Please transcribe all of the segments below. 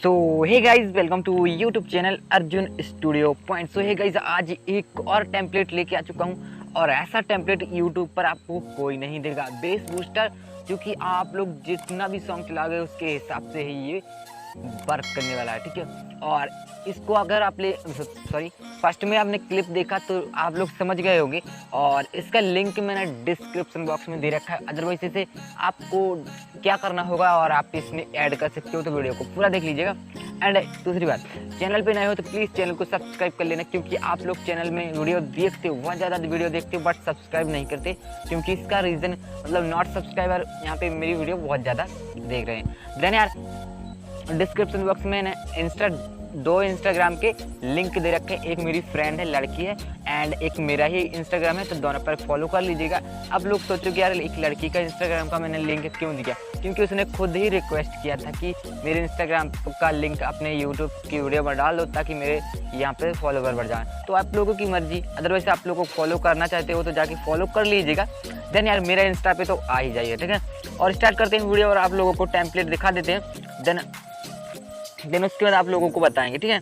So hey guys, welcome to YouTube channel Arjun studio point. So hey guys, आज एक और template लेके आ चुका हूँ और ऐसा टेम्पलेट यूट्यूब पर आपको कोई नहीं देगा। बेस बूस्टर, क्योंकि आप लोग जितना भी सॉन्ग चलाओगे उसके हिसाब से ही ये वर्क करने वाला है, ठीक है। और इसको अगर आप फर्स्ट में आपने क्लिप देखा तो आप लोग समझ गए होंगे, और इसका लिंक मैंने डिस्क्रिप्शन बॉक्स में दे रखा है। अदरवाइज इसे आपको क्या करना होगा और आप इसमें ऐड कर सकते हो, तो वीडियो को पूरा देख लीजिएगा। एंड दूसरी बात, चैनल पे नए हो तो प्लीज़ चैनल को सब्सक्राइब कर लेना, क्योंकि आप लोग चैनल में वीडियो देखते हो, बहुत ज़्यादा वीडियो देखते हो, बट सब्सक्राइब नहीं करते, क्योंकि इसका रीज़न मतलब नॉट सब्सक्राइबर यहाँ पे मेरी वीडियो बहुत ज़्यादा देख रहे हैं। देन यार, डिस्क्रिप्शन बॉक्स में मैंने दो इंस्टाग्राम के लिंक दे रखे हैं। एक मेरी फ्रेंड है, लड़की है, एंड एक मेरा ही इंस्टाग्राम है, तो दोनों पर फॉलो कर लीजिएगा। अब लोग सोचोगे यार एक लड़की का इंस्टाग्राम का मैंने लिंक क्यों दिया, क्योंकि उसने खुद ही रिक्वेस्ट किया था कि मेरे इंस्टाग्राम का लिंक अपने यूट्यूब की वीडियो में डाल दो ताकि मेरे यहाँ पे फॉलोवर बढ़ जाए। तो आप लोगों की मर्जी, अदरवाइज आप लोगों को फॉलो करना चाहते हो तो जाके फॉलो कर लीजिएगा। देन यार मेरा इंस्टा पे तो आ ही जाइए, ठीक है। और स्टार्ट करते हैं वीडियो, और आप लोगों को टेम्पलेट दिखा देते हैं। देन उसके बाद आप लोगों को बताएंगे, ठीक है।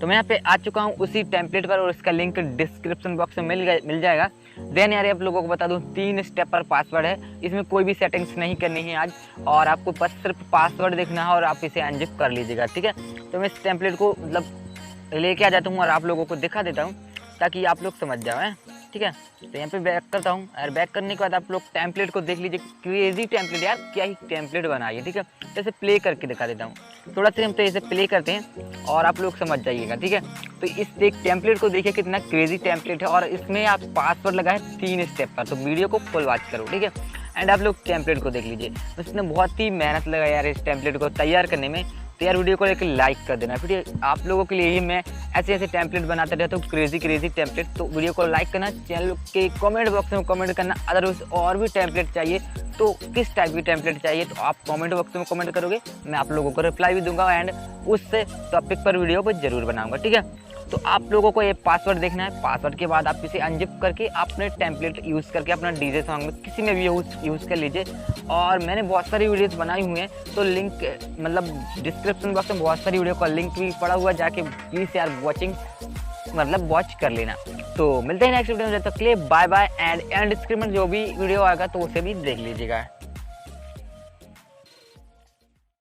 तो मैं यहाँ पे आ चुका हूँ उसी टेम्पलेट पर, और इसका लिंक डिस्क्रिप्शन बॉक्स में मिल जाएगा। देन यार आप लोगों को बता दूँ, 3 स्टेप पर पासवर्ड है, इसमें कोई भी सेटिंग्स नहीं करनी है आज, और आपको बस सिर्फ पासवर्ड देखना है और आप इसे अनजिप कर लीजिएगा, ठीक है। तो मैं इस टेम्पलेट को मतलब लेके आ जाता हूँ और आप लोगों को दिखा देता हूँ ताकि आप लोग समझ जाओ, ठीक है। तो यहाँ पे बैक करता हूँ, और बैक करने के बाद आप लोग टेम्पलेट को देख लीजिए। क्रेजी टेम्पलेट यार, क्या ही टेम्पलेट बनाइए, ठीक है। जैसे प्ले करके दिखा देता हूँ, थोड़ा सा हम तो ऐसे प्ले करते हैं और आप लोग समझ जाइएगा, ठीक है। तो इस एक टेम्पलेट को देखिए कितना क्रेजी टेम्पलेट है, और इसमें आप पासवर्ड लगाए 3 स्टेप पर। तो वीडियो को फुल वॉच करो, ठीक है। एंड आप लोग टेम्पलेट को देख लीजिए, उसने बहुत ही मेहनत लगाई यार इस टेम्पलेट को तैयार करने में। तो यार वीडियो को एक लाइक कर देना, फिर आप लोगों के लिए ही मैं ऐसे टेम्पलेट बनाते रहता हूँ, क्रेजी टेम्पलेट। तो वीडियो को लाइक करना, चैनल के कमेंट बॉक्स में कमेंट करना। अगर उस और भी टेम्पलेट चाहिए तो किस टाइप की टेम्पलेट चाहिए तो आप कमेंट बॉक्स में कमेंट करोगे, मैं आप लोगों को रिप्लाई भी दूंगा, एंड उस टॉपिक पर वीडियो को जरूर बनाऊंगा, ठीक है। तो आप लोगों को ये पासवर्ड देखना है। पासवर्ड के बाद आप इसे अनजिप करके अपने टेम्पलेट यूज़ करके अपना डीजे सॉन्ग में किसी में भी यूज़ कर लीजिए। और मैंने बहुत सारी वीडियोस बनाई हुई हैं, तो लिंक मतलब डिस्क्रिप्शन बॉक्स में बहुत सारी वीडियो का लिंक भी पड़ा हुआ है, जाके प्लीज़ यार वॉच कर लेना। तो मिलते हैं नेक्स्ट वीडियो में, जब तक के लिए बाय बाय। एंड डिस्क्रिप्शन में जो भी वीडियो आएगा तो उसे भी देख लीजिएगा।